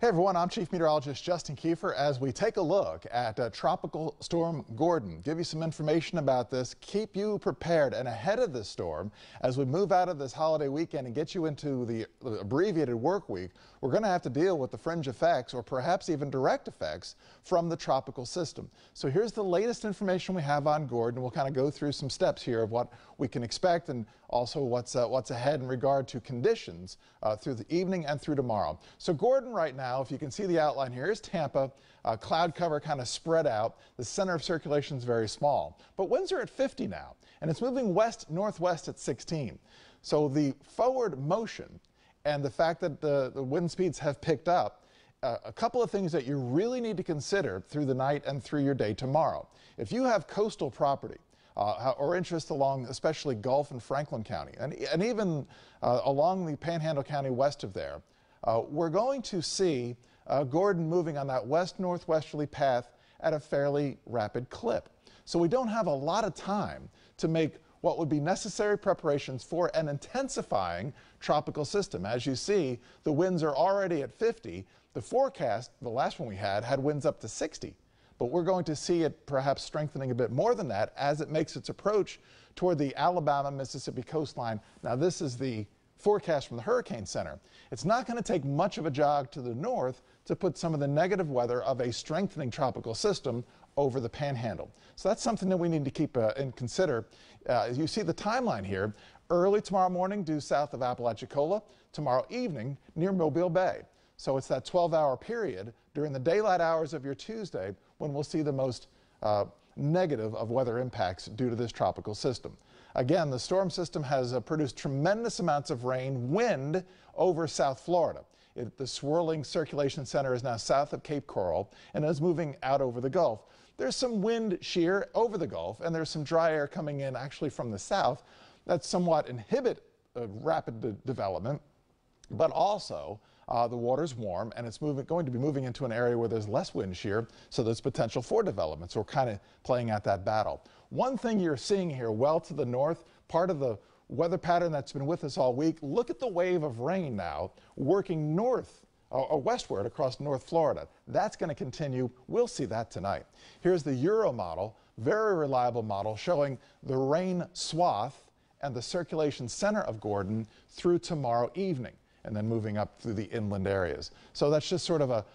Hey everyone, I'm Chief Meteorologist Justin Kiefer as we take a look at Tropical Storm Gordon. Give you some information about this, keep you prepared and ahead of this storm as we move out of this holiday weekend and get you into the abbreviated work week. We're going to have to deal with the fringe effects or perhaps even direct effects from the tropical system. So here's the latest information we have on Gordon. We'll kind of go through some steps here of what we can expect and also what's ahead in regard to conditions through the evening and through tomorrow. So Gordon right now, if you can see the outline here, is Tampa. Cloud cover kind of spread out. The center of circulation is very small. But winds are at 50 now, and it's moving west-northwest at 16. So the forward motion and the fact that the wind speeds have picked up, a couple of things that you really need to consider through the night and through your day tomorrow. If you have coastal property, or interest along especially Gulf and Franklin County, and even along the Panhandle County west of there, we're going to see Gordon moving on that west-northwesterly path at a fairly rapid clip. So we don't have a lot of time to make what would be necessary preparations for an intensifying tropical system. As you see, the winds are already at 50. The forecast, the last one we had winds up to 60. But we're going to see it perhaps strengthening a bit more than that as it makes its approach toward the Alabama-Mississippi coastline. Now, this is the forecast from the Hurricane Center. It's not going to take much of a jog to the north to put some of the negative weather of a strengthening tropical system over the Panhandle. So that's something that we need to keep and consider. As you see the timeline here, early tomorrow morning due south of Apalachicola, tomorrow evening near Mobile Bay. So it's that 12-hour period during the daylight hours of your Tuesday when we'll see the most negative of weather impacts due to this tropical system. Again, the storm system has produced tremendous amounts of rain, wind over South Florida. The swirling circulation center is now south of Cape Coral and is moving out over the Gulf. There's some wind shear over the Gulf, and there's some dry air coming in actually from the south that somewhat inhibit rapid development, but also the water's warm and it's going to be moving into an area where there's less wind shear, so there's potential for development. So we're kind of playing out that battle. One thing you're seeing here well to the north, part of the weather pattern that's been with us all week, look at the wave of rain now working north or westward across North Florida. That's going to continue. We'll see that tonight. Here's the Euro model, very reliable model showing the rain swath and the circulation center of Gordon through tomorrow evening, and then moving up through the inland areas. So that's just sort of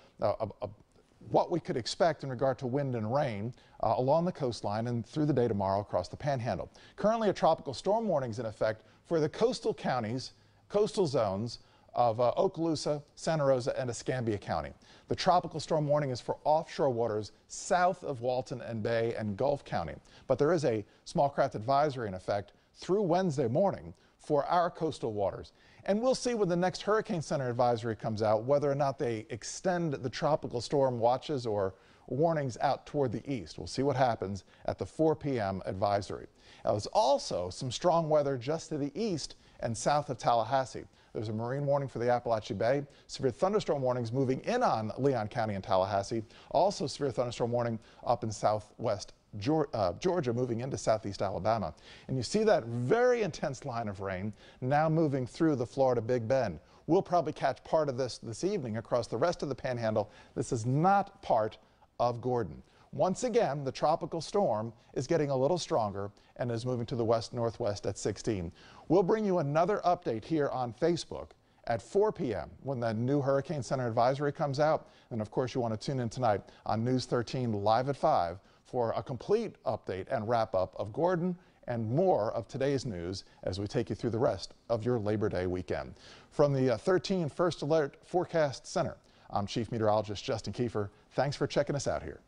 what we could expect in regard to wind and rain along the coastline and through the day tomorrow across the Panhandle. Currently, a tropical storm warning is in effect for the coastal counties, coastal zones of Okaloosa, Santa Rosa, and Escambia County. The tropical storm warning is for offshore waters south of Walton and Bay and Gulf County. But there is a small craft advisory in effect through Wednesday morning for our coastal waters. And we'll see when the next Hurricane Center advisory comes out whether or not they extend the tropical storm watches or warnings out toward the east. We'll see what happens at the 4 p.m. advisory. Now, there's also some strong weather just to the east and south of Tallahassee. There's a marine warning for the Appalachia Bay. Severe thunderstorm warnings moving in on Leon County and Tallahassee. Also severe thunderstorm warning up in southwest Georgia moving into southeast Alabama. And you see that very intense line of rain now moving through the Florida Big Bend. We'll probably catch part of this evening across the rest of the Panhandle. This is not part of Gordon. Once again, the tropical storm is getting a little stronger and is moving to the west-northwest at 16. We'll bring you another update here on Facebook at 4 p.m. when the new Hurricane Center advisory comes out. And of course, you want to tune in tonight on News 13 live at 5 for a complete update and wrap-up of Gordon and more of today's news as we take you through the rest of your Labor Day weekend. From the 13 First Alert Forecast Center, I'm Chief Meteorologist Justin Kiefer. Thanks for checking us out here.